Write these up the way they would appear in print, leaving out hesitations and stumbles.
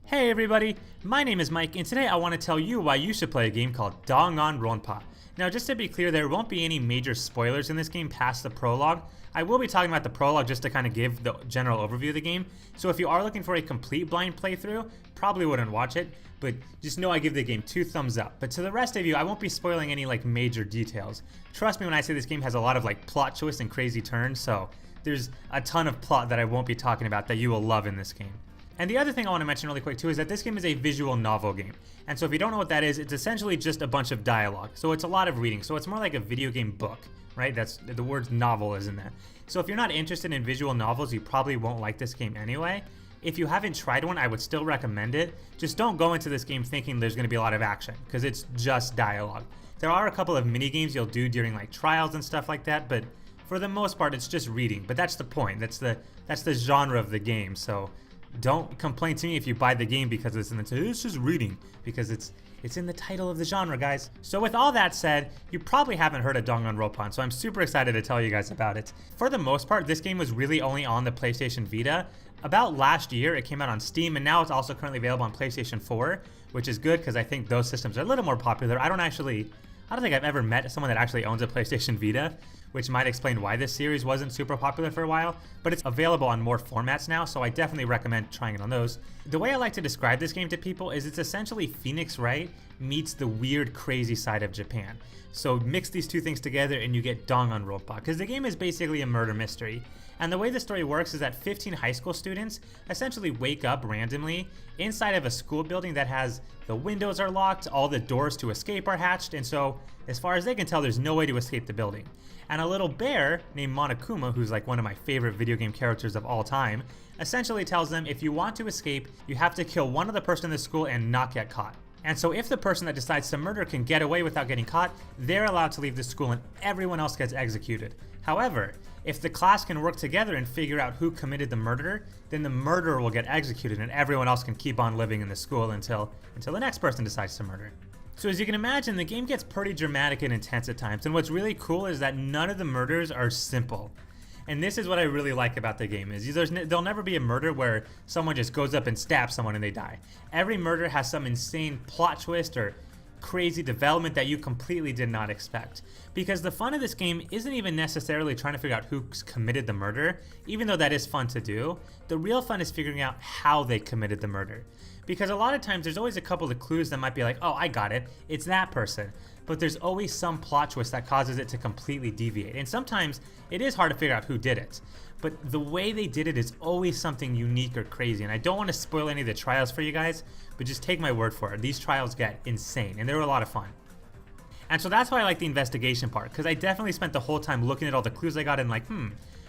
Hey everybody, my name is Mike and today I want to tell you why you should play a game called Danganronpa. Now just to be clear, there won't be any major spoilers in this game past the prologue. I will be talking about the prologue just to kind of give the general overview of the game, so if you are looking for a complete blind playthrough, probably wouldn't watch it, but just know I give the game 2 thumbs up. But to the rest of you, I won't be spoiling any major details. Trust me when I say this game has a lot of plot twists and crazy turns, so there's a ton of plot that I won't be talking about that you will love in this game. And the other thing I want to mention really quick too is that this game is a visual novel game. And so if you don't know what that is, it's essentially just a bunch of dialogue. So it's a lot of reading. So it's more like a video game book, right? That's the word novel is in there. So if you're not interested in visual novels, you probably won't like this game anyway. If you haven't tried one, I would still recommend it. Just don't go into this game thinking there's going to be a lot of action, because it's just dialogue. There are a couple of mini games you'll do during trials and stuff like that, but for the most part it's just reading. But that's the point. That's the genre of the game. So don't complain to me if you buy the game because it's just reading, because it's in the title of the genre, guys. So with all that said, you probably haven't heard of Danganronpa, so I'm super excited to tell you guys about it. For the most part, this game was really only on the PlayStation Vita. About last year, it came out on Steam, and now it's also currently available on PlayStation 4, which is good because I think those systems are a little more popular. I don't think I've ever met someone that actually owns a PlayStation Vita, which might explain why this series wasn't super popular for a while, but it's available on more formats now, so I definitely recommend trying it on those. The way I like to describe this game to people is it's essentially Phoenix Wright meets the weird, crazy side of Japan. So mix these two things together and you get Danganronpa, because the game is basically a murder mystery. And the way the story works is that 15 high school students essentially wake up randomly inside of a school building that has the windows are locked, all the doors to escape are hatched, and so as far as they can tell, there's no way to escape the building. And a little bear named Monokuma, who's one of my favorite video game characters of all time, essentially tells them if you want to escape, you have to kill one other person in the school and not get caught. And so if the person that decides to murder can get away without getting caught, they're allowed to leave the school and everyone else gets executed. However, if the class can work together and figure out who committed the murder, then the murderer will get executed and everyone else can keep on living in the school until the next person decides to murder. So as you can imagine, the game gets pretty dramatic and intense at times, and what's really cool is that none of the murders are simple. And this is what I really like about the game, is there'll never be a murder where someone just goes up and stabs someone and they die. Every murder has some insane plot twist or crazy development that you completely did not expect. Because the fun of this game isn't even necessarily trying to figure out who committed the murder, even though that is fun to do. The real fun is figuring out how they committed the murder. Because a lot of times there's always a couple of clues that might be oh, I got it, it's that person. But there's always some plot twist that causes it to completely deviate. And sometimes it is hard to figure out who did it. But the way they did it is always something unique or crazy. And I don't want to spoil any of the trials for you guys, but just take my word for it. These trials get insane, and they're a lot of fun. And so that's why I like the investigation part, because I definitely spent the whole time looking at all the clues I got and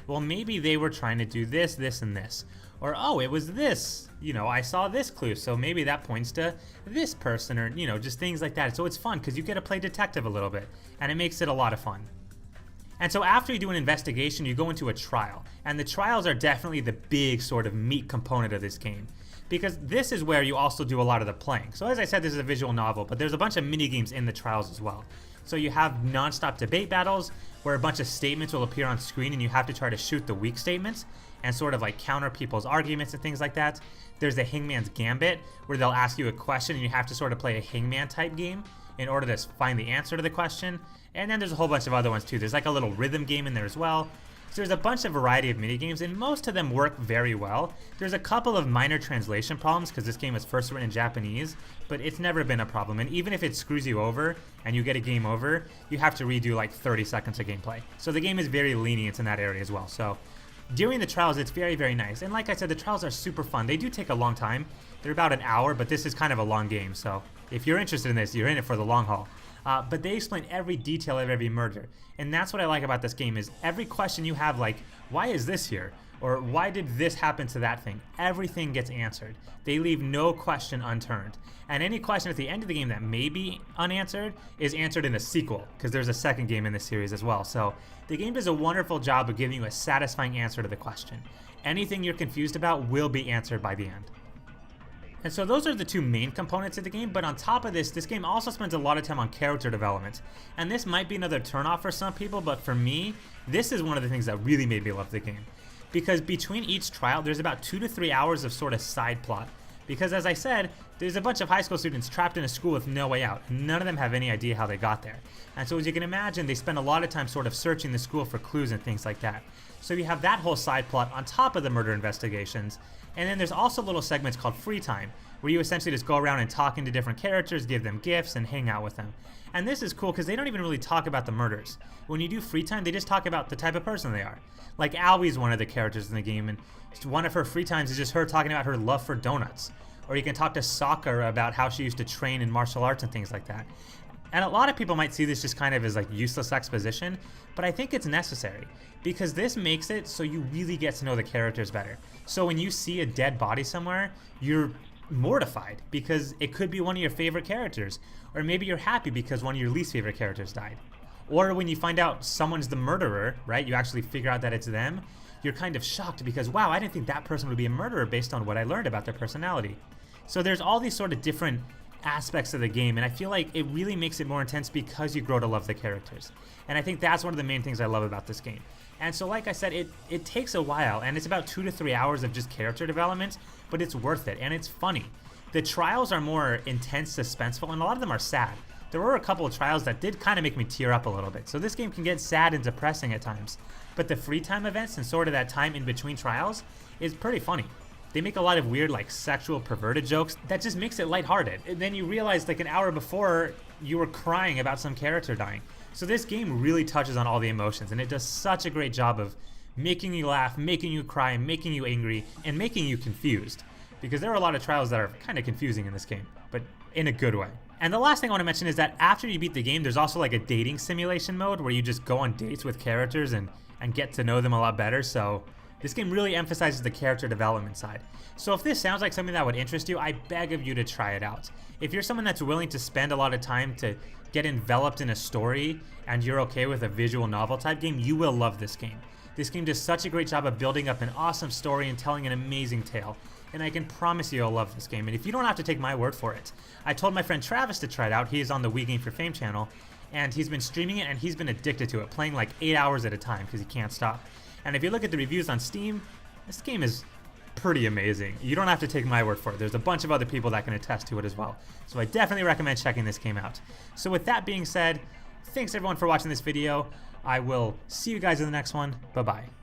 well, maybe they were trying to do this, this, and this. Or, oh, it was this. I saw this clue, so maybe that points to this person, or, just things like that. So it's fun, because you get to play detective a little bit, and it makes it a lot of fun. And so after you do an investigation, you go into a trial. And the trials are definitely the big sort of meat component of this game, because this is where you also do a lot of the playing. So as I said, this is a visual novel, but there's a bunch of mini games in the trials as well. So you have non-stop debate battles where a bunch of statements will appear on screen and you have to try to shoot the weak statements and sort of counter people's arguments and things like that. There's the Hangman's Gambit, where they'll ask you a question and you have to sort of play a hangman type game in order to find the answer to the question. And then there's a whole bunch of other ones too. There's a little rhythm game in there as well. So there's a bunch of variety of minigames, and most of them work very well. There's a couple of minor translation problems because this game was first written in Japanese, but it's never been a problem. And even if it screws you over and you get a game over, you have to redo 30 seconds of gameplay. So the game is very lenient in that area as well. So during the trials, it's very, very nice. And like I said, the trials are super fun. They do take a long time. They're about an hour, but this is kind of a long game. So if you're interested in this, you're in it for the long haul. But they explain every detail of every murder. And that's what I like about this game, is every question you have, why is this here? Or why did this happen to that thing? Everything gets answered. They leave no question unturned. And any question at the end of the game that may be unanswered is answered in a sequel, because there's a second game in this series as well. So the game does a wonderful job of giving you a satisfying answer to the question. Anything you're confused about will be answered by the end. And so those are the two main components of the game, but on top of this game also spends a lot of time on character development. And this might be another turnoff for some people, but for me, this is one of the things that really made me love the game. Because between each trial, there's about 2 to 3 hours of sort of side plot. Because as I said, there's a bunch of high school students trapped in a school with no way out. None of them have any idea how they got there. And so as you can imagine, they spend a lot of time sort of searching the school for clues and things like that. So you have that whole side plot on top of the murder investigations. And then there's also little segments called free time, where you essentially just go around and talk into different characters, give them gifts, and hang out with them. And this is cool because they don't even really talk about the murders. When you do free time, they just talk about the type of person they are. Like Albie's one of the characters in the game, and one of her free times is just her talking about her love for donuts. Or you can talk to Sakura about how she used to train in martial arts and things like that. And a lot of people might see this just kind of as like useless exposition, but I think it's necessary because this makes it so you really get to know the characters better. So when you see a dead body somewhere, you're mortified because it could be one of your favorite characters, or maybe you're happy because one of your least favorite characters died. Or when you find out someone's the murderer, right, you actually figure out that it's them, you're kind of shocked because, wow, I didn't think that person would be a murderer based on what I learned about their personality. So there's all these sort of different aspects of the game, and I feel like it really makes it more intense because you grow to love the characters. And I think that's one of the main things I love about this game. And so like I said, it takes a while, and it's about 2 to 3 hours of just character development, but it's worth it, and it's funny. The trials are more intense, suspenseful, and a lot of them are sad. There were a couple of trials that did kind of make me tear up a little bit, so this game can get sad and depressing at times. But the free time events and sort of that time in between trials is pretty funny. They make a lot of weird, like, sexual, perverted jokes that just makes it lighthearted. And then you realize, like, an hour before, you were crying about some character dying. So this game really touches on all the emotions, and it does such a great job of making you laugh, making you cry, making you angry, and making you confused. Because there are a lot of trials that are kind of confusing in this game, but in a good way. And the last thing I want to mention is that after you beat the game, there's also like a dating simulation mode where you just go on dates with characters and get to know them a lot better. So this game really emphasizes the character development side. So if this sounds like something that would interest you, I beg of you to try it out. If you're someone that's willing to spend a lot of time to get enveloped in a story and you're okay with a visual novel type game, you will love this game. This game does such a great job of building up an awesome story and telling an amazing tale. And I can promise you you'll love this game. And if you don't have to take my word for it, I told my friend Travis to try it out. He's on the We Game for Fame channel, and he's been streaming it, and he's been addicted to it, playing like 8 hours at a time because he can't stop. And if you look at the reviews on Steam, this game is pretty amazing. You don't have to take my word for it. There's a bunch of other people that can attest to it as well. So I definitely recommend checking this game out. So with that being said, thanks everyone for watching this video. I will see you guys in the next one. Bye-bye.